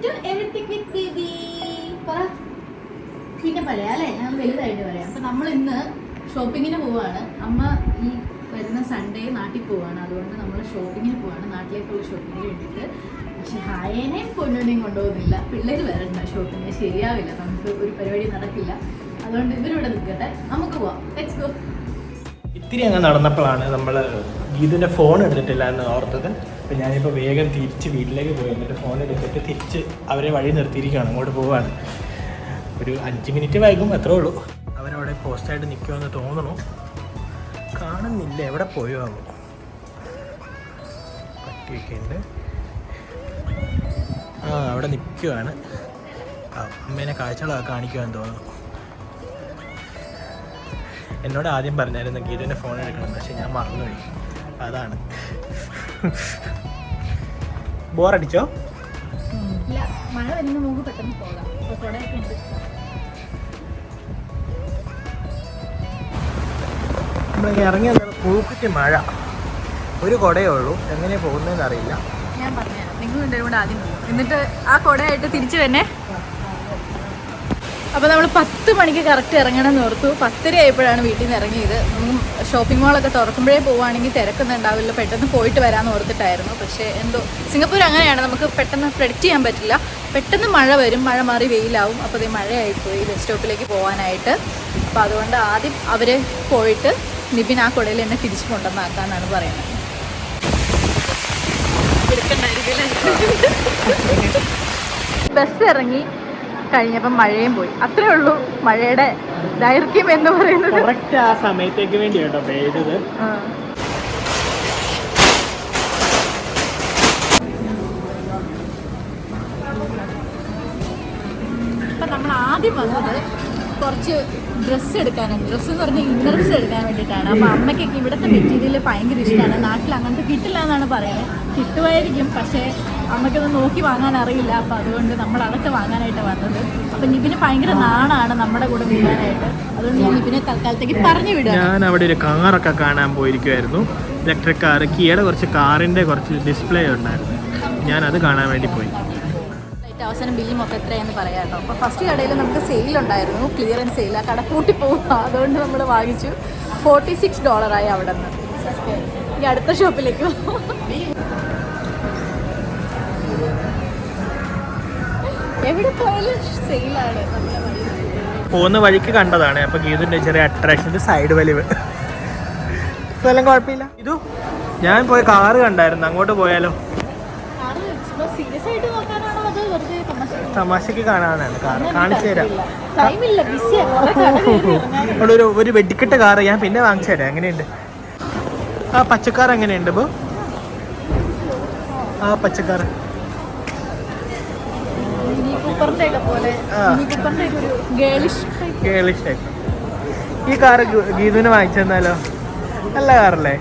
To everything with baby. പിന്നെ പറയാം അല്ലേ, ഞാൻ വലുതായിട്ട് പറയാം. അപ്പം നമ്മൾ ഇന്ന് ഷോപ്പിങ്ങിന് പോവാണ്. അമ്മ ഈ വരുന്ന സൺഡേ നാട്ടിൽ പോവാണ്, അതുകൊണ്ട് നമ്മൾ ഷോപ്പിങ്ങിന് പോവാണ്, നാട്ടിലേക്കുള്ള ഷോപ്പിങ്ങിന് വേണ്ടിയിട്ട്. പക്ഷെ ഹായേനെയും പൊന്നോനെയും കൊണ്ടുപോകുന്നില്ല, പിള്ളേർ വരണ്ട ഷോപ്പിങ്ങിന്, ശരിയാവില്ല, നമുക്ക് ഒരു പരിപാടി നടക്കില്ല. അതുകൊണ്ട് ഇവരിവിടെ നിൽക്കട്ടെ, നമുക്ക് പോവാം. Let's go. ഇത്തിരി അങ്ങ് നടന്നപ്പോഴാണ് നമ്മൾ ഗീതിൻ്റെ ഫോൺ എടുത്തിട്ടില്ല എന്ന് ഓർത്തത്. അപ്പോൾ ഞാനിപ്പോൾ വേഗം തിരിച്ച് വീട്ടിലേക്ക് പോയി, എന്നിട്ട് ഫോൺ എടുത്തിട്ട് തിരിച്ച് അവരെ വഴി നിർത്തിയിരിക്കുകയാണ്, അങ്ങോട്ട് പോവാണ്. ഒരു 5 മിനിറ്റ് വൈകും, അത്രേ ഉള്ളൂ. അവരവിടെ പോസ്റ്റായിട്ട് നിൽക്കുമെന്ന് തോന്നണു, കാണുന്നില്ല, എവിടെ പോയോ ആകും. പറ്റിയൊക്കെ ഉണ്ട്. അവിടെ നിൽക്കുവാണ്. അമ്മേനെ കാഴ്ചകളൊക്കെ കാണിക്കുവാന്ന് തോന്നുന്നു. എന്നോട് ആദ്യം പറഞ്ഞായിരുന്നു ഗീതുവിൻ്റെ ഫോൺ എടുക്കണം, പക്ഷെ ഞാൻ മറന്നുപോയി. അതാണ്. ബോറടിച്ചോ? ഇല്ല, മഴ വരുന്ന മുമ്പ് പെട്ടെന്ന് പോകാം. നമ്മളിങ്ങനെ ഇറങ്ങി പൂക്കിട്ട് മഴ, ഒരു കുടയേ ഉള്ളൂ, എങ്ങനെയാണ് പോകുന്നതെന്ന് അറിയില്ല. ഞാൻ പറഞ്ഞു, നിങ്ങൾ എൻ്റെ കൂടെ ആദ്യം പോകും, എന്നിട്ട് ആ കുടയായിട്ട് തിരിച്ചു തന്നെ. അപ്പോൾ നമ്മൾ 10 മണിക്ക് കറക്റ്റ് ഇറങ്ങണം എന്ന് ഓർത്തു. 10:30 ആയപ്പോഴാണ് വീട്ടിൽ നിന്ന് ഇറങ്ങിയത്. നമുക്ക് ഷോപ്പിംഗ് മാളൊക്കെ തുറക്കുമ്പോഴേ പോവുകയാണെങ്കിൽ തിരക്കൊന്നും ഉണ്ടാവില്ല, പെട്ടെന്ന് പോയിട്ട് വരാമെന്ന് ഓർത്തിട്ടായിരുന്നു. പക്ഷേ എന്തോ സിംഗപ്പൂർ അങ്ങനെയാണ്, നമുക്ക് പെട്ടെന്ന് പ്രെഡിക്റ്റ് ചെയ്യാൻ പറ്റില്ല. പെട്ടെന്ന് മഴ വരും, മഴ മാറി വെയിലാവും. അപ്പോൾ അതേ മഴയായിപ്പോയി ബസ് സ്റ്റോപ്പിലേക്ക് പോകാനായിട്ട്. അപ്പോൾ അതുകൊണ്ട് ആദ്യം അവർ പോയിട്ട് നിബിൻ ആ കുടയിൽ എന്നെ തിരിച്ചു കൊണ്ടുവന്നാക്കാന്നാണ് പറയുന്നത്. ബസ് ഇറങ്ങി കഴിഞ്ഞപ്പം മഴയും പോയി, അത്രേ ഉള്ളൂ മഴയുടെ ദൈർഘ്യം എന്ന് പറയുന്നത്. കറക്റ്റ് ആ സമയത്തേക്ക് വേണ്ടി കേട്ടോ പെയ്തത്. ഇപ്പം നമ്മൾ ആദ്യം വന്നത് കുറച്ച് ഡ്രസ്സ് എടുക്കാനാണ്. ഡ്രസ്സ് എന്ന് പറഞ്ഞാൽ ഇന്നർസ് എടുക്കാൻ വേണ്ടിയിട്ടാണ്. അപ്പോൾ അമ്മയ്ക്കൊക്കെ ഇവിടുത്തെ മെറ്റീരിയൽ ഭയങ്കര ഇഷ്ടമാണ്. നാട്ടിൽ അങ്ങനത്തെ കിട്ടില്ല എന്നാണ് പറയുന്നത്. കിട്ടുമായിരിക്കും, പക്ഷേ അമ്മയ്ക്കത് നോക്കി വാങ്ങാൻ അറിയില്ല. അപ്പോൾ അതുകൊണ്ട് നമ്മൾ അതൊക്കെ വാങ്ങാനായിട്ട് വന്നത്. അപ്പം നിബിന് ഭയങ്കര നാണാണ് നമ്മുടെ കൂടെ വിടാനായിട്ട്. അതുകൊണ്ട് ഞാൻ നിബിനെ തൽക്കാലത്തേക്ക് പറഞ്ഞു വിടുക. ഞാൻ അവിടെ ഒരു കാറൊക്കെ കാണാൻ പോയിരിക്കുമായിരുന്നു, ഇലക്ട്രിക് കാർ. കിയയുടെ കുറച്ച് കാറിൻ്റെ കുറച്ച് ഡിസ്പ്ലേ ഉണ്ടായിരുന്നു, ഞാനത് കാണാൻ വേണ്ടി പോയി. അവസാനം ബില്ല് മൊത്തം എത്രയാണെന്ന് പറയാം കേട്ടോ. അപ്പോൾ ഫസ്റ്റ് കടയിൽ നമുക്ക് സെയിലുണ്ടായിരുന്നു, ക്ലിയറൻസ് സെയിൽ. ആ കട പൂട്ടിപ്പോകും, അതുകൊണ്ട് നമ്മൾ വാങ്ങിച്ചു. $46 ആയി അവിടെ നിന്ന്. ഈ അടുത്ത ഷോപ്പിലേക്ക് എവിടെ പോയാലും സെയിലാണ്. പോകുന്ന വഴിക്ക് കണ്ടതാണ്. അപ്പോൾ ഗീതിൻ്റെ ചെറിയ അട്രാക്ഷൻ്റെ സൈഡ് വലിവ് എല്ലാം കുഴപ്പമില്ല. ഇതു ഞാൻ പോയ കാറ് കണ്ടായിരുന്നു, അങ്ങോട്ട് പോയാലോ? സീരിയസ് ആയിട്ട് നോക്കാനാണോ അതോ വെറുതെ തമാശക്ക് കാണാനാണ്. കാർ കാണിച്ചു തരാം. അവിടെ ഒരു വെടിക്കെട്ട കാറ് ഞാൻ പിന്നെ വാങ്ങിച്ചു തരാം. എങ്ങനെയുണ്ട് ആ പച്ചക്കാർ? എങ്ങനെയുണ്ട് ഇപ്പോൾ ആ പച്ചക്കാർ? Girlish type. ഈ കാറ് ഗീതുവിന് വാങ്ങിച്ചു തന്നാലോ? നല്ല കാറല്ലേ?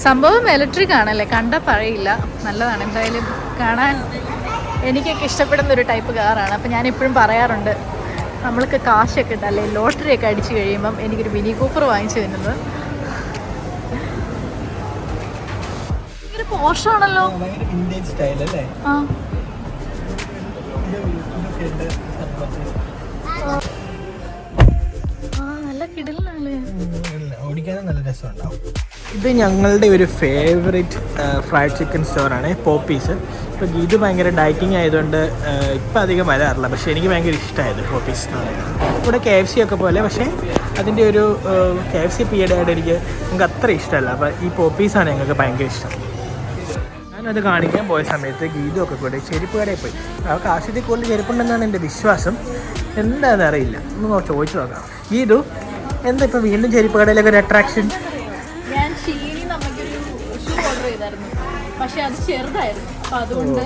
സംഭവം ഇലക്ട്രിക് ആണല്ലേ, കണ്ടാൽ പറയില്ല. നല്ലതാണ് എന്തായാലും കാണാൻ. എനിക്കൊക്കെ ഇഷ്ടപ്പെടുന്ന ഒരു ടൈപ്പ് കാറാണ്. അപ്പം ഞാനെപ്പോഴും പറയാറുണ്ട്, നമ്മൾക്ക് കാശൊക്കെ ഉണ്ടല്ലേ, ലോട്ടറി ഒക്കെ അടിച്ചു കഴിയുമ്പം എനിക്കൊരു മിനി കൂപ്പർ വാങ്ങിച്ചു തരുന്നത്. ഭയങ്കര പോഷാണല്ലോ. ആ നല്ല കിടലാണ്, ഓടിക്കാനും നല്ല രസമുണ്ടാവും. ഇത് ഞങ്ങളുടെ ഒരു ഫേവറേറ്റ് ഫ്രൈഡ് ചിക്കൻ സ്റ്റോറാണ്, പോപ്പീസ്. ഇപ്പോൾ ഗീത് ഭയങ്കര ഡയറ്റിങ് ആയതുകൊണ്ട് ഇപ്പം അധികം വരാറില്ല, പക്ഷേ എനിക്ക് ഭയങ്കര ഇഷ്ടമായത് പോപ്പീസ് എന്ന് പറയുന്നത്. ഇവിടെ KFC ഒക്കെ പോലെ, പക്ഷേ അതിൻ്റെ ഒരു KFC പീഡയായിട്ട് നമുക്ക് അത്ര ഇഷ്ടമല്ല. അപ്പോൾ ഈ പോപ്പീസാണ് ഞങ്ങൾക്ക് ഭയങ്കര ഇഷ്ടം. ഞാനത് കാണിക്കാൻ പോയ സമയത്ത് ഗീതുമൊക്കെ കൂടെ ചെരുപ്പ് കടയിൽ പോയി. അവർക്ക് ആവശ്യത്തിൽ കൂടുതൽ ചെരുപ്പുണ്ടെന്നാണ് എൻ്റെ വിശ്വാസം, എന്താണെന്ന് അറിയില്ല. ഒന്ന് ചോദിച്ചു നോക്കാം. ഗീതു, എന്താ ഇപ്പോൾ വീണ്ടും ചെരുപ്പ് കടയിലൊക്കെ ഒരു അട്രാക്ഷൻ? ഞാൻ ഷീനി നമുക്കൊരു ഷൂ ഓർഡർ ചെയ്തായിരുന്നു, പക്ഷെ അത് ചെറുതായിരുന്നു. അപ്പം അതുകൊണ്ട്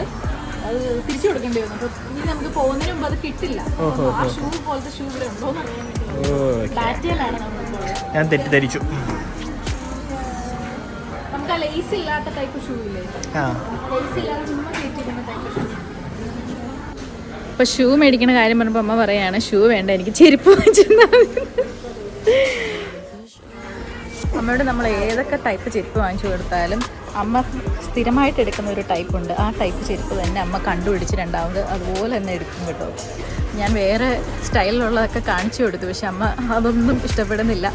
അത് തിരിച്ചു കൊടുക്കേണ്ടി വന്നു. അപ്പോൾ ഇനി നമുക്ക് പോകുന്നതിന് മുമ്പ് അത് കിട്ടില്ല. ആ ഷൂ പോലത്തെ ഷൂ ഇവിടെ ഉണ്ടോന്ന് അറിയാൻ വേണ്ടി ടാറ്റയിലാണ് നമ്മൾ. ഞാൻ തെറ്റിദ്ധരിച്ചു. നമുക്ക് ആ ലേസ് ഇല്ലാത്ത ടൈപ്പ് ഷൂ ഇല്ലേ, ലേസ് ഇല്ലാതെ ചുമ്മാ കയറ്റിയിരുന്ന ടൈപ്പ് ഷൂ. അപ്പോൾ ഷൂ മേടിക്കുന്ന കാര്യം പറഞ്ഞപ്പോൾ അമ്മ പറയാണ്, ഷൂ വേണ്ട, എനിക്ക് ചെരുപ്പ് വാങ്ങിച്ചിരുന്നാൽ. അമ്മയോട് നമ്മൾ ഏതൊക്കെ ടൈപ്പ് ചെരുപ്പ് വാങ്ങിച്ചു കൊടുത്താലും അമ്മ സ്ഥിരമായിട്ട് എടുക്കുന്ന ഒരു ടൈപ്പ് ഉണ്ട്. ആ ടൈപ്പ് ചെരുപ്പ് തന്നെ അമ്മ കണ്ടുപിടിച്ച് രണ്ടാമത് അതുപോലെ തന്നെ എടുക്കും കേട്ടോ. ഞാൻ വേറെ സ്റ്റൈലിലുള്ളതൊക്കെ കാണിച്ചു കൊടുത്തു, പക്ഷെ അമ്മ അതൊന്നും ഇഷ്ടപ്പെടുന്നില്ല.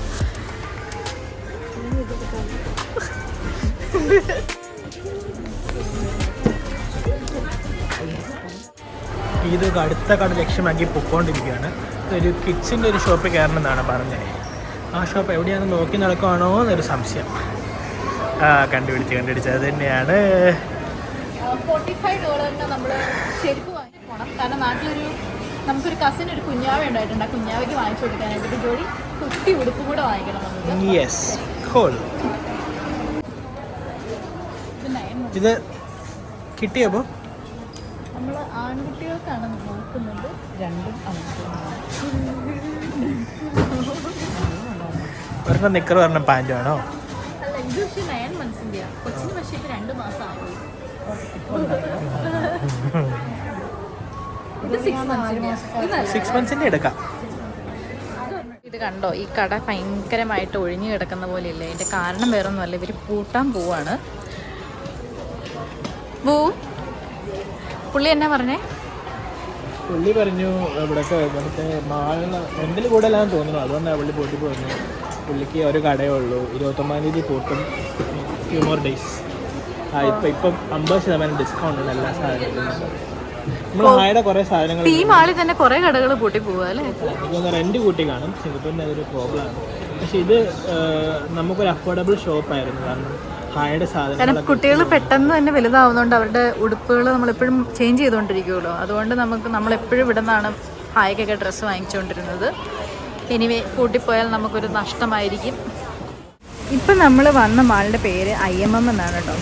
ഇത് അടുത്ത കട ലക്ഷ്യമാക്കി പൊയ്ക്കൊണ്ടിരിക്കുകയാണ്. ഒരു കിഡ്സിൻ്റെ ഒരു ഷോപ്പ് കയറണം എന്നാണ് പറഞ്ഞത്. ആ ഷോപ്പ് എവിടെയാണെന്ന് നോക്കി നടക്കുവാണോ എന്നൊരു സംശയം. കണ്ടുപിടിച്ച് അത് തന്നെയാണ്. $45 നമ്മൾ ചെരുപ്പ് വാങ്ങി പോകണം. കാരണം നാട്ടിലൊരു നമുക്കൊരു കസിൻ ഒരു കുഞ്ഞാവ ഉണ്ടായിട്ടുണ്ട്. ആ കുഞ്ഞാവയ്ക്ക് വാങ്ങിച്ചു കൊടുക്കാനായിട്ട് ഒരു ജോഡി കുട്ടി ഉടുപ്പ് കൂടെ വാങ്ങിക്കണം നമുക്ക്. Yes, call. ഇത് കിട്ടിയപ്പോൾ നമ്മൾ ആൺകുട്ടികൾക്കാണ് നോക്കുന്നത്. രണ്ടും ഒരെണ്ണം നിക്കർ ഒരെണ്ണം പാൻറ്റും ആണോ? അല്ല, ഇത് പക്ഷേ 9 months കൊച്ചിന്. പക്ഷേ ഇത് 2 മാസം ആവും. ഇത് 6 months എടുക്കാം. ഇത് കണ്ടോ, ഈ കട ഭയങ്കരമായിട്ട് ഒഴിഞ്ഞു കിടക്കുന്ന പോലെ ഇല്ലേ? അതിൻ്റെ കാരണം വേറൊന്നുമല്ല, ഇവർ പൂട്ടാൻ പോവാണ്. പുള്ളി എന്നാ പറഞ്ഞേ? പുള്ളി പറഞ്ഞു ഇവിടെയൊക്കെ ഇവിടുത്തെ മാളുകൾ റെൻ്റിൽ കൂടുതലാണെന്ന് തോന്നുന്നു. അതുകൊണ്ടാണ് പുള്ളി പൂട്ടി പറഞ്ഞു. പുള്ളിക്ക് ഒരു കടയേ ഉള്ളൂ. 29 തീയതി പൂട്ടും. Few more days. ഇപ്പം 50% ഡിസ്കൗണ്ട് ഉണ്ട് എല്ലാ സാധനങ്ങളും. നമ്മൾ ഹായുടെ കുറേ സാധനങ്ങൾ ഈ മാളിൽ തന്നെ കുറേ കടകൾ പൂട്ടി പോവുക അല്ലേ? എനിക്കൊന്ന് റെൻറ്റ് കൂട്ടി കാണും. സിംഗപ്പൂരിൻ്റെ അതൊരു പ്രോബ്ലമാണ്. പക്ഷേ ഇത് നമുക്കൊരു അഫോർഡബിൾ ഷോപ്പായിരുന്നു. കാരണം ഹായുടെ സാധനം കുട്ടികൾ പെട്ടെന്ന് തന്നെ വലുതാവുന്നതുകൊണ്ട് അവരുടെ ഉടുപ്പുകൾ നമ്മളെപ്പോഴും ചേഞ്ച് ചെയ്തുകൊണ്ടിരിക്കുമല്ലോ. അതുകൊണ്ട് നമ്മളെപ്പോഴും ഇവിടെ നിന്നാണ് ഹായ്ക്കൊക്കെ ഡ്രസ്സ് വാങ്ങിച്ചുകൊണ്ടിരുന്നത്. എനിവേ കൂട്ടിപ്പോയാൽ നമുക്കൊരു നഷ്ടമായിരിക്കും. ഇപ്പം നമ്മൾ വന്ന മാളിൻ്റെ പേര് IMM എന്നാണ് കേട്ടോ.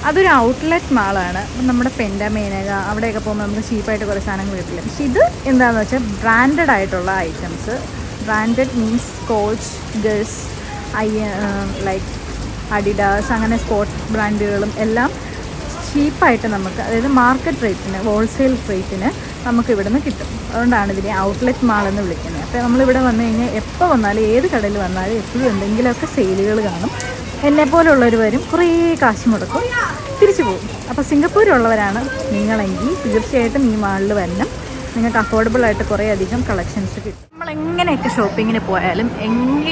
അതൊരു ഔട്ട്ലെറ്റ് മാളാണ്. നമ്മുടെ പെൻഡമേനക അവിടെയൊക്കെ പോകുമ്പോൾ നമുക്ക് ചീപ്പായിട്ട് കുറേ സാധനങ്ങൾ കിട്ടില്ല. പക്ഷെ ഇത് എന്താണെന്ന് വെച്ചാൽ ബ്രാൻഡഡ് ആയിട്ടുള്ള items. Branded means coach, girls, like Adidas, അങ്ങനെ സ്പോർട്സ് ബ്രാൻഡുകളും എല്ലാം ചീപ്പായിട്ട് നമുക്ക്, അതായത് മാർക്കറ്റ് റേറ്റിന്, ഹോൾസെയിൽ റേറ്റിന് നമുക്ക് ഇവിടുന്ന് കിട്ടും. അതുകൊണ്ടാണ് ഇതിനെ ഔട്ട്ലെറ്റ് മാൾ എന്ന് വിളിക്കുന്നത്. അപ്പോൾ നമ്മളിവിടെ വന്നു കഴിഞ്ഞാൽ എപ്പോൾ വന്നാലും ഏത് കടയിൽ വന്നാലും എപ്പോഴും എന്തെങ്കിലുമൊക്കെ സെയിലുകൾ കാണും. എന്നെപ്പോലുള്ളവർ വരും, കുറേ കാശ് മുടക്കും, തിരിച്ചു പോകും. അപ്പോൾ സിംഗപ്പൂരുള്ളവരാണ് നിങ്ങളെങ്കിൽ തീർച്ചയായിട്ടും ഈ മാളിൽ വരണം. നിങ്ങൾക്ക് അഫോർഡബിളായിട്ട് കുറേ അധികം കളക്ഷൻസ് കിട്ടും. നമ്മളെങ്ങനെയൊക്കെ ഷോപ്പിങ്ങിന് പോയാലും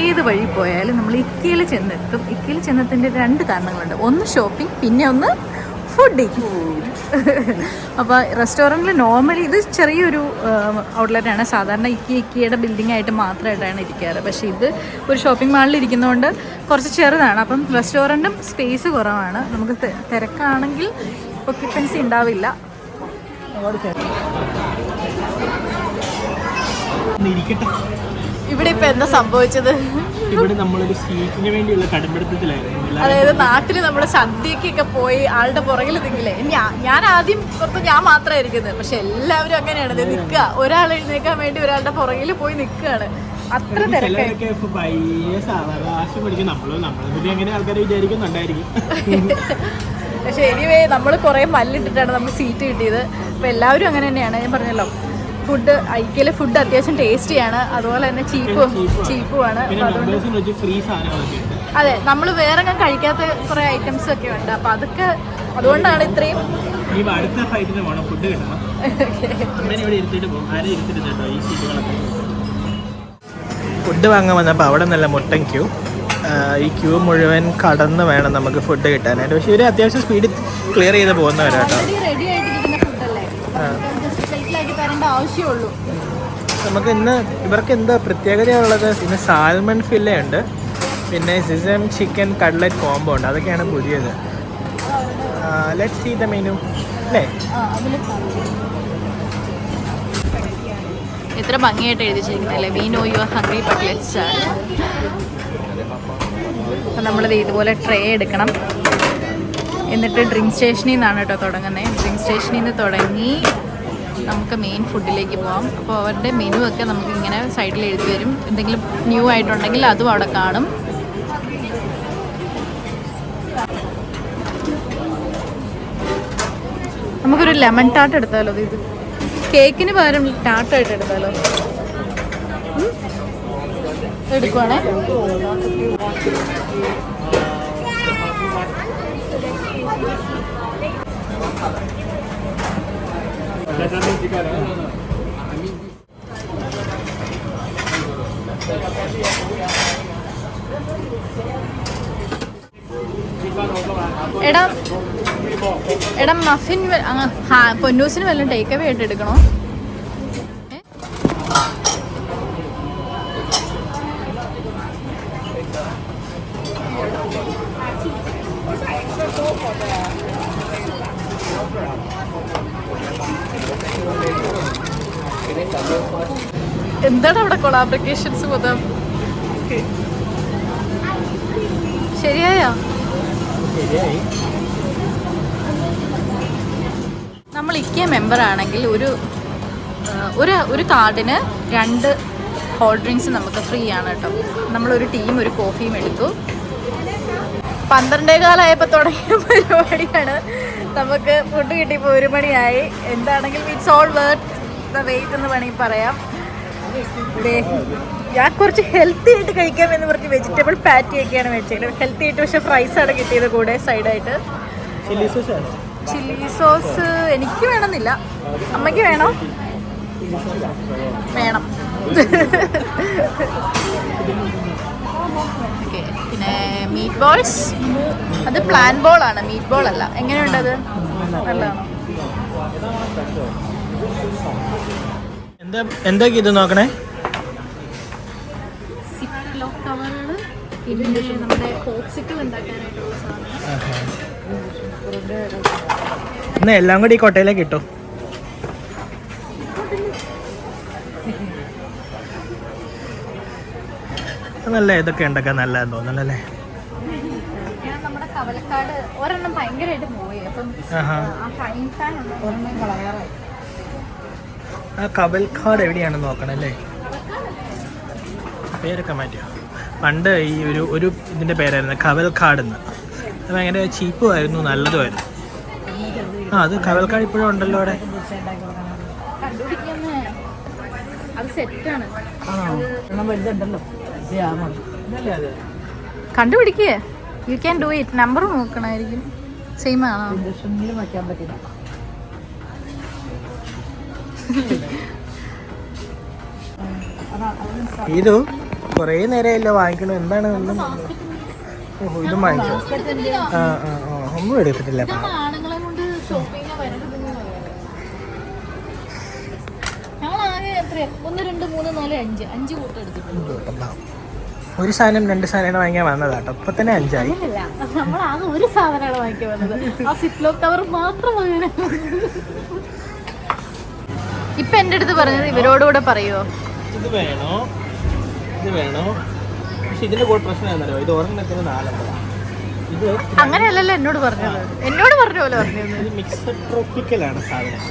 ഏത് വഴി പോയാലും നമ്മൾ ഇക്കയിൽ ചെന്നെത്തും. ഇക്കയിൽ ചെന്നെത്തിൻ്റെ 2 കാരണങ്ങളുണ്ട്. ഒന്ന് ഷോപ്പിംഗ്, പിന്നെ ഒന്ന് ഫുഡിങ്. അപ്പോൾ റെസ്റ്റോറൻറ്റിൽ നോർമലി ഇത് ചെറിയൊരു ഔട്ട്ലെറ്റാണ്. സാധാരണ ഇക്കയുടെ ബിൽഡിംഗ് ആയിട്ട് മാത്രമായിട്ടാണ് ഇരിക്കാറ്. പക്ഷേ ഇത് ഒരു ഷോപ്പിംഗ് മാളിൽ ഇരിക്കുന്നതുകൊണ്ട് കുറച്ച് ചെറുതാണ്. അപ്പം റെസ്റ്റോറൻറ്റും സ്പേസ് കുറവാണ്. നമുക്ക് തിരക്കാണെങ്കിൽ ഒക്യുപ്പൻസി ഉണ്ടാവില്ല. ഇവിടെ ഇപ്പൊ എന്താ സംഭവിച്ചത്? ഇവിടെ നമ്മളൊരു സീറ്റിന് വേണ്ടിയുള്ള കടുംപിടുത്തത്തിലായിരുന്നു. അതായത് നാട്ടില് നമ്മുടെ സദ്യക്കൊക്കെ പോയി ആളുടെ പുറകിൽ നിൽക്കില്ലേ? ഞാൻ ആദ്യം ഞാൻ മാത്രമേ ഇരിക്കുന്നത്. പക്ഷെ എല്ലാവരും അങ്ങനെയാണ് നിൽക്കുക. ഒരാൾ എഴുന്നേക്കാൻ വേണ്ടി ഒരാളുടെ പുറകിൽ പോയി നിൽക്കുകയാണ്. അത്ര തിരക്കായി. പക്ഷെ എനിവേ നമ്മൾ കുറെ മല്ലിട്ടിട്ടാണ് നമുക്ക് സീറ്റ് കിട്ടിയത്. അപ്പൊ എല്ലാവരും അങ്ങനെ തന്നെയാണ്. ഞാൻ പറഞ്ഞല്ലോ, ഫുഡ് ഐക്കയിലെ ഫുഡ് അത്യാവശ്യം ടേസ്റ്റിയാണ്. അതുപോലെ തന്നെ ചീപ്പുമാണ്. അതെ, നമ്മൾ വേറെ കഴിക്കാത്ത കുറെ ഐറ്റംസ് ഒക്കെ ഉണ്ട്. അപ്പൊ അതൊക്കെ അതുകൊണ്ടാണ് ഇത്രയും. ഫുഡ് വാങ്ങാൻ വന്നപ്പോൾ അവിടെ നല്ല മുട്ടൻ ക്യൂ. ഈ ക്യൂ മുഴുവൻ കടന്ന് വേണം നമുക്ക് ഫുഡ് കിട്ടാനായിട്ട്. പക്ഷേ ഇവർ അത്യാവശ്യം സ്പീഡിൽ ക്ലിയർ ചെയ്ത് പോകുന്നവരാട്ടോ. നമുക്ക് ഇന്ന് ഇവർക്ക് എന്താ പ്രത്യേകതയുള്ളത്? ഇന്ന് സാൽമൺ ഫില്ലേ ഉണ്ട്, പിന്നെ സിസം ചിക്കൻ കട്ട്ലറ്റ് കോംബോ ഉണ്ട്. അതൊക്കെയാണ് പുതിയത്. ലെറ്റ്സ് സീ ദ മെനു അല്ലേ? എത്ര ഭംഗിയായിട്ട് എഴുതിച്ചിരിക്കുന്നല്ലേ, we know you are hungry but let's start. അപ്പം നമ്മളിത് ഇതുപോലെ ട്രേ എടുക്കണം. എന്നിട്ട് ഡ്രിങ്ക് സ്റ്റേഷനിൽ നിന്നാണ് കേട്ടോ തുടങ്ങുന്നത്. ഡ്രിങ്ക് സ്റ്റേഷനിൽ നിന്ന് തുടങ്ങി നമുക്ക് മെയിൻ ഫുഡിലേക്ക് പോകാം. അപ്പോൾ അവരുടെ മെനു ഒക്കെ നമുക്ക് ഇങ്ങനെ സൈഡിൽ എഴുതി വരും. എന്തെങ്കിലും ന്യൂ ആയിട്ടുണ്ടെങ്കിൽ അതും അവിടെ കാണും. നമുക്കൊരു ലെമൺ ടാർട്ട് എടുത്താലോ? ഇത് കേക്കിന് പകരം ടാർട്ടായിട്ട് എടുത്താലോ? എടുക്കുവാണേ. എടാ എടാ മഫിൻ പൊന്നൂസിന് വല്ലതും ടേക്ക് അവേ ആയിട്ട് എടുക്കണോ? എന്താണ് അവിടെ കൊളാബറേഷൻസ് മൊത്തം? ശരിയായോ? നമ്മൾ ഇക്ക മെമ്പർ ആണെങ്കിൽ ഒരു കാർഡിന് 2 ഹോട്ട് ഡ്രിങ്ക്സ് നമുക്ക് ഫ്രീ ആണ് കേട്ടോ. നമ്മളൊരു ടീം ഒരു കോഫിയും എടുത്തു. 12:15 തുടങ്ങിയ പരിപാടിയാണ്. നമുക്ക് ഫുഡ് കിട്ടിയപ്പോൾ 1 മണിയായി. എന്താണെങ്കിലും it's all worth the wait എന്ന് വേണമെങ്കിൽ പറയാം. ഞാൻ കുറച്ച് ഹെൽത്തി ആയിട്ട് കഴിക്കാമെന്ന് പറഞ്ഞ് വെജിറ്റബിൾ പാറ്റി ഒക്കെയാണ് വെച്ചത്. ഹെൽത്തി ആയിട്ട് പക്ഷെ ഫ്രൈസാണ് കിട്ടിയത് കൂടെ സൈഡായിട്ട്. ചില്ലി സോസ് എനിക്ക് വേണമെന്നില്ല. അമ്മയ്ക്ക് വേണോ? വേണം. ഓക്കെ. പിന്നെ മീറ്റ് ബോൾസ്, അത് പ്ലാൻ ബോളാണ്, മീറ്റ് ബോൾ അല്ല. എങ്ങനെയുണ്ടത്? നല്ലതാണോ? എന്താ ഇത് നോക്കണേ? സിപ്ലോ കവറുകൾ, പിന്നെ നമ്മുടെ പോപ്സിക്കിൾ ഉണ്ടാക്കാനായിട്ടുള്ള സാധനം. ഇന്ന് എല്ലാം കൂടി ഈ കൊട്ടയിലേക്ക് ഇട്ടു. നല്ല ഇതൊക്കെ ഉണ്ടാക്കാൻ നല്ലതെന്ന് തോന്നുന്നല്ലേ? ഞാൻ നമ്മുടെ കവലക്കാട് ഒരെണ്ണം ഭയങ്കരമായിട്ട് പോയി. അപ്പം ആ കവൽക്കാട് എവിടെയാണെന്ന് നോക്കണല്ലേ? പേരൊക്കെ മാറ്റിയോ? പണ്ട് ഈ ഒരു ഇതിൻ്റെ പേരായിരുന്നു കവൽക്കാട് എന്ന്. അത് ഭയങ്കര ചീപ്പുമായിരുന്നു, നല്ലതുമായിരുന്നു. അത് കവൽക്കാട് ഇപ്പോഴും ഉണ്ടല്ലോ അവിടെ. കണ്ടുപിടിക്കേ, you can do it. Number നോക്കണമായിരിക്കും. സെയിം ആണോ? ഇത് കുറേ നേരമല്ലോ വാങ്ങിക്കണു. എന്താണ് ഇതും വാങ്ങിച്ചോ? ഒന്നും എടുത്തിട്ടില്ല. ആണുങ്ങളെ കൊണ്ട് ഷോപ്പിംഗ് ഞങ്ങളാകെ എത്ര 1 2 3 4 5 കൂട്ടം എടുത്തിട്ടുണ്ട്. ഒരു സാധനം 2 സാധനം വാങ്ങിക്കാൻ വന്നതാട്ടോ. ഇപ്പൊ തന്നെ 5 ആയി. നമ്മളാകെ ഒരു സാധനമാണ് വാങ്ങിക്കാൻ വന്നത്. ആ സിപ്ലോ കവർ മാത്രം വാങ്ങാൻ. ഇപ്പൊ എന്റെ അടുത്ത് പറഞ്ഞത് ഇവരോടുകൂടെ പറയുമോ? ഇത് വേണോ, ഇത് വേണോ? പക്ഷെ ഇതിന്റെ കൂടെ പ്രശ്നം എന്താണോ? ഇത് ഒരെണ്ണത്തിന് 4. ഇത് അങ്ങനെയല്ലല്ലോ എന്നോട് പറഞ്ഞത്. എന്നോട് പറഞ്ഞ പോലെ പറഞ്ഞത്. ഇത് മിക്സഡ് ട്രോപ്പിക്കലാണ് സാധനം.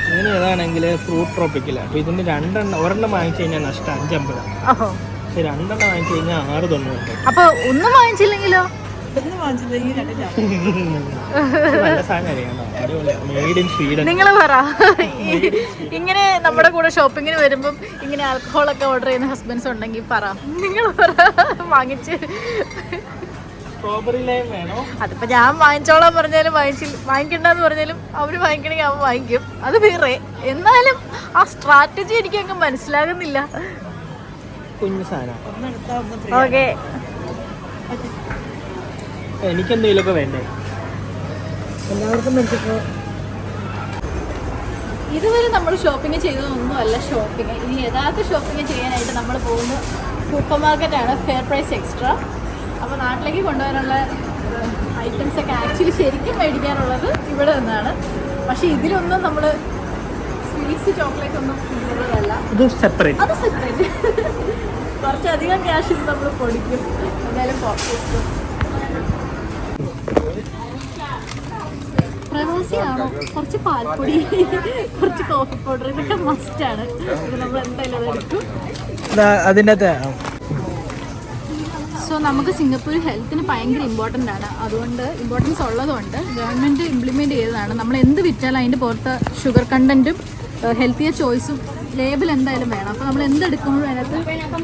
ഇങ്ങനെ ഏതാണെങ്കിൽ ഫ്രൂട്ട് ട്രോപ്പിക്കലാണ്. അപ്പൊ ഇതിന്റെ 2 ഒരെണ്ണം വാങ്ങിച്ചു കഴിഞ്ഞാൽ നഷ്ടം 5.50. പക്ഷെ 2 വാങ്ങിച്ചു കഴിഞ്ഞാൽ 6.90. അപ്പൊ ഒന്നും വാങ്ങിച്ചില്ലെങ്കിലോ? നിങ്ങൾ പറ, ഇങ്ങനെ നമ്മുടെ കൂടെ ഷോപ്പിങ്ങിന് വരുമ്പം ഇങ്ങനെ ആൽക്കഹോളൊക്കെ ഓർഡർ ചെയ്യുന്ന ഹസ്ബൻഡ്സ് ഉണ്ടെങ്കിൽ പറ, നിങ്ങൾ പറ വാങ്ങിച്ച്. സ്ട്രോബെറി ലൈം വേണോ? അതിപ്പോ ഞാൻ വാങ്ങിച്ചോളാൻ പറഞ്ഞാലും വാങ്ങിക്കണ്ടെന്ന് പറഞ്ഞാലും അവര് വാങ്ങിക്കണമെങ്കിൽ അവൻ വാങ്ങിക്കും. അത് വേറെ. എന്നാലും ആ സ്ട്രാറ്റജി എനിക്ക് അങ്ങ് മനസ്സിലാകുന്നില്ല. കുഞ്ഞു സാധനം. ഓക്കെ, എനിക്കെന്തെങ്കിലുമൊക്കെ വേണ്ടേ? എല്ലാവർക്കും ഇതുവരെ നമ്മൾ ഷോപ്പിംഗ് ചെയ്തതൊന്നും അല്ല ഷോപ്പിംഗ്. ഇനി യഥാർത്ഥ ഷോപ്പിംഗ് ചെയ്യാനായിട്ട് നമ്മൾ പോകുന്ന സൂപ്പർ മാർക്കറ്റാണ് ഫെയർ പ്രൈസ് എക്സ്ട്രാ. അപ്പോൾ നാട്ടിലേക്ക് കൊണ്ടുവരാനുള്ള ഐറ്റംസൊക്കെ ആക്ച്വലി ശരിക്കും മേടിക്കാനുള്ളത് ഇവിടെ നിന്നാണ്. പക്ഷേ ഇതിലൊന്നും നമ്മൾ സ്വീറ്റ്സ് ചോക്ലേറ്റ് ഒന്നും ഇടുന്നതല്ല. അത് സെപ്പറേറ്റ്. കുറച്ചധികം ക്യാഷ് ഇത് നമ്മൾ പൊടിക്കും. എന്തായാലും പോർച്ചേസ്. പ്രവാസിയാണോ? കുറച്ച് പാൽപ്പൊടി, കുറച്ച് കോഫി പൗഡർ, ഇതൊക്കെ മസ്റ്റാണ്. ഇത് നമ്മൾ എന്തായാലും എടുക്കും. അതിൻ്റെ സോ നമുക്ക് സിംഗപ്പൂർ ഹെൽത്തിന് ഭയങ്കര ഇമ്പോർട്ടൻ്റ് ആണ്. അതുകൊണ്ട് ഇമ്പോർട്ടൻസ് ഉള്ളതുകൊണ്ട് ഗവൺമെൻറ് ഇംപ്ലിമെൻറ്റ് ചെയ്തതാണ്. നമ്മൾ എന്ത് വിറ്റാലും അതിൻ്റെ പുറത്ത് ഷുഗർ കണ്ടൻറ്റും ഹെൽത്തിയർ ചോയ്സും ലേബിൾ എന്തായാലും വേണം. അപ്പോൾ നമ്മൾ എന്തെടുക്കുമ്പോഴും അതിനകത്ത്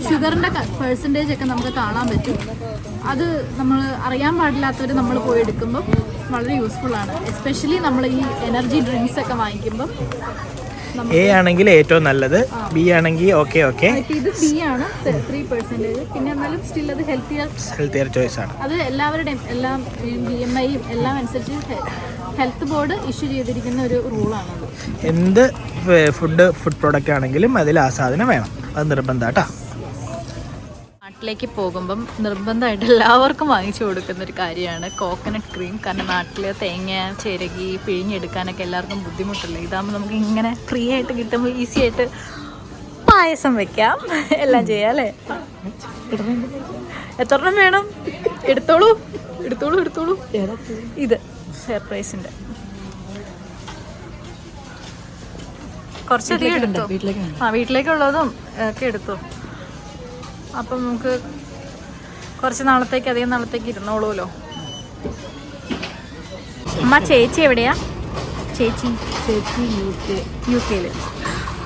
ഷുഗറിൻ്റെ പെർസെൻറ്റേജ് ഒക്കെ നമുക്ക് കാണാൻ പറ്റും. അത് നമ്മൾ അറിയാൻ പാടില്ലാത്തവർ നമ്മൾ പോയി എടുക്കുമ്പം വളരെ യൂസ്ഫുള്ളാണ്. എസ്പെഷ്യലി നമ്മൾ ഈ എനർജി ഡ്രിങ്ക്സ് ഒക്കെ വാങ്ങിക്കുമ്പം എ ആണെങ്കിൽ ഏറ്റവും നല്ലത്, ബി ആണെങ്കിൽ ഓക്കെ ഓക്കെ. ഇത് ബി ആണ് 3%. പിന്നെ എന്നാലും സ്റ്റിൽ അത് ഹെൽത്തിയർ ചോയ്സ് ആണ്. അത് എല്ലാവരുടെയും എല്ലാം BMIയും എല്ലാം അനുസരിച്ച് ഹെൽത്ത് ബോർഡ് ഇഷ്യൂ ചെയ്തിരിക്കുന്ന ഒരു റൂളാണത്. എന്ത് ഫുഡ് പ്രോഡക്റ്റ് ആണെങ്കിലും അതിൽ ആ സാധനം വേണം, അത് നിർബന്ധമാട്ടാ. നാട്ടിലേക്ക് പോകുമ്പം നിർബന്ധമായിട്ട് എല്ലാവർക്കും വാങ്ങിച്ചു കൊടുക്കുന്ന ഒരു കാര്യമാണ് കോക്കനട്ട് ക്രീം. കാരണം നാട്ടിൽ തേങ്ങ ചിരകി പിഴിഞ്ഞെടുക്കാനൊക്കെ എല്ലാവർക്കും ബുദ്ധിമുട്ടില്ല. ഇതാകുമ്പോൾ നമുക്ക് ഇങ്ങനെ ഫ്രീ ആയിട്ട് കിട്ടുമ്പോൾ ഈസി ആയിട്ട് പായസം വെക്കാം, എല്ലാം ചെയ്യാം അല്ലേ. എത്ര എണ്ണം വേണം? എടുത്തോളൂ. ഇത് സർപ്രൈസിൻ്റെ കുറച്ചധികം എടുത്തോ. വീട്ടിലേക്കുള്ളതും ഒക്കെ എടുത്തോ. അപ്പം നമുക്ക് കുറച്ച് നാളത്തേക്ക്, അധികം നാളത്തേക്ക് ഇരുന്നോളൂല്ലോ. അമ്മ ചേച്ചി എവിടെയാ? ചേച്ചി UK-ല്.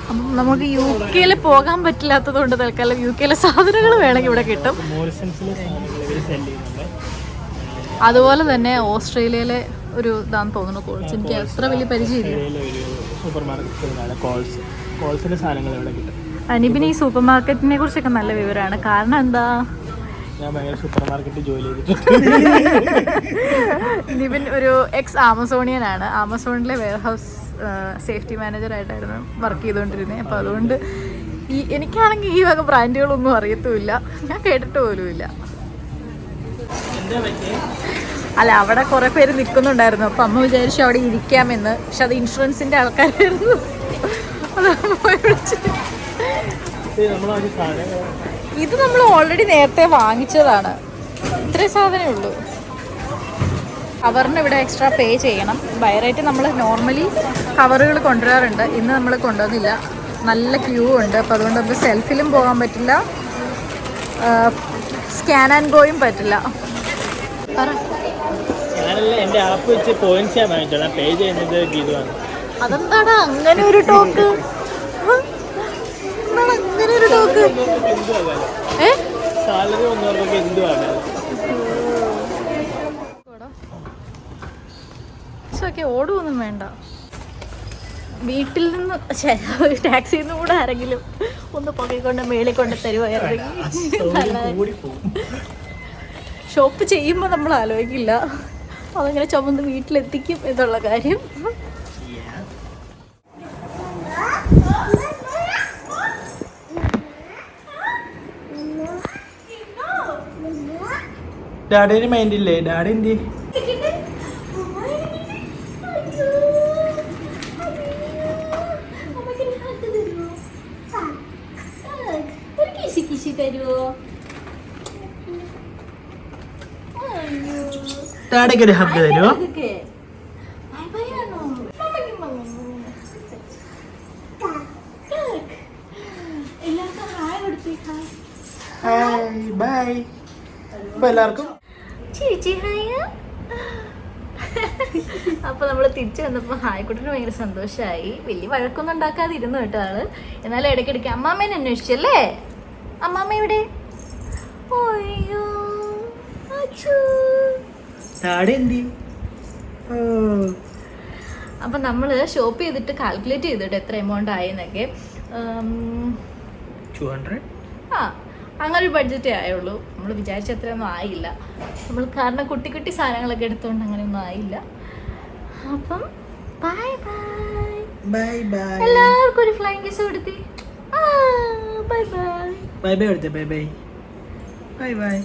അപ്പം നമുക്ക് UK-ല് പോകാൻ പറ്റില്ലാത്തത് കൊണ്ട് തൽക്കാലം UK-ലെ സാധനങ്ങൾ വേണമെങ്കിൽ ഇവിടെ കിട്ടും. അതുപോലെ തന്നെ ഓസ്ട്രേലിയയിലെ ഒരു ഇതാന്ന് തോന്നുന്നു കോൾസ്. എനിക്ക് അത്ര വലിയ പരിചയമില്ല. അനീപിന് ഈ സൂപ്പർ മാർക്കറ്റിനെ കുറിച്ചൊക്കെ നല്ല വിവരമാണ്. കാരണം എന്താ, ഞാൻ ഭയങ്കര സൂപ്പർ മാർക്കറ്റിൽ ജോലി നിവിൻ ഒരു എക്സ് ആമസോണിയനാണ്. ആമസോണിലെ വെയർഹൗസ് സേഫ്റ്റി മാനേജറായിട്ടായിരുന്നു വർക്ക് ചെയ്തുകൊണ്ടിരുന്നത്. അപ്പോൾ അതുകൊണ്ട് എനിക്കാണെങ്കിൽ ഈ വക ബ്രാൻഡുകളൊന്നും അറിയത്തുമില്ല, ഞാൻ കേട്ടിട്ട് പോലുമില്ല. അല്ല, അവിടെ കുറേ പേര് നിൽക്കുന്നുണ്ടായിരുന്നു. അപ്പം അമ്മ വിചാരിച്ചു അവിടെ ഇരിക്കാമെന്ന്. പക്ഷെ അത് ഇൻഷുറൻസിൻ്റെ ആൾക്കാരായിരുന്നു. അത് പോയി വിളിച്ചിട്ട് ഇത് നമ്മൾ ഓൾറെഡി നേരത്തെ വാങ്ങിച്ചതാണ്. ഇത്രയും സാധനമേ ഉള്ളൂ. കവറിന് ഇവിടെ എക്സ്ട്രാ പേ ചെയ്യണം. ബൈറേറ്റ് നമ്മൾ നോർമലി കവറുകൾ കൊണ്ടുവരാറുണ്ട്. ഇന്ന് നമ്മൾ കൊണ്ടുവന്നില്ല, നല്ല ക്യൂ ഉണ്ട്. അപ്പോൾ അതുകൊണ്ട് നമുക്ക് സെൽഫിലും പോകാൻ പറ്റില്ല, സ്കാൻ ആൻഡ് ഗോയും പറ്റില്ല. എൻ്റെ ആപ്പ് വെച്ച് പോയിന്റ്സ് ഞാൻ വാങ്ങിച്ചോളാം, പേ ചെയ്യുന്നത് ഗീതുവാണ്. അതെന്താടാ അങ്ങനെ ഒരു ടോക്ക്? അങ്ങനെ ഒരു ടോക്ക്? സാലറി വന്നവർക്ക് എന്തുവാണ്? ഓടുവൊന്നും വേണ്ട. വീട്ടിൽ നിന്ന് ടാക്സിയിൽ നിന്ന് കൂടെ ആരെങ്കിലും ഒന്ന് പൊക്കിക്കൊണ്ട് മേളിൽ കൊണ്ട് തരുവായിരുന്നെങ്കിൽ. ഷോപ്പ് ചെയ്യുമ്പോൾ നമ്മൾ ആലോചിക്കില്ല അതങ്ങനെ ചുമന്ന് വീട്ടിലെത്തിക്കും എന്നുള്ള കാര്യം. ഡാഡിന് മൈൻഡില്ലേ? ഡാഡി എന്തി? ഡാഡിക്ക് ഒരു ഹഗ് തരുമോ? Hi bye. അപ്പോൾ എല്ലാവർക്കും ചേച്ചി ഹായ. അപ്പോൾ നമ്മൾ തിരിച്ചു വന്നപ്പോൾ ഹായ്ക്കുട്ടിന് ഭയങ്കര സന്തോഷമായി. വലിയ വഴക്കൊന്നും ഉണ്ടാക്കാതെ ഇരുന്നു കേട്ടോ ആള്. എന്നാലും ഇടയ്ക്കിടയ്ക്ക് അമ്മാമ്മേനെ അന്വേഷിച്ചല്ലേ. അമ്മാമ്മ ഇവിടെ? അയ്യോ അപ്പം നമ്മൾ ഷോപ്പ് ചെയ്തിട്ട് കാൽക്കുലേറ്റ് ചെയ്തിട്ട് എത്ര എമൗണ്ട് ആയെന്നൊക്കെ. 200. അങ്ങനെ ഒരു ബഡ്ജറ്റേ ആയുള്ളൂ. നമ്മൾ വിചാരിച്ച അത്രയൊന്നും ആയില്ല. നമ്മൾ കാരണം കുട്ടി കുട്ടി സാധനങ്ങളൊക്കെ എടുത്തുകൊണ്ട് അങ്ങനെയൊന്നും ആയില്ല. അപ്പം ബൈ ബൈ. Bye bye. എല്ലാവർക്കും ഒരു ഫ്ലൈങ് കിസ് കൊടുത്തി. Bye bye. ബൈ ബൈ കൊടുത്തേ. Bye bye. Bye by.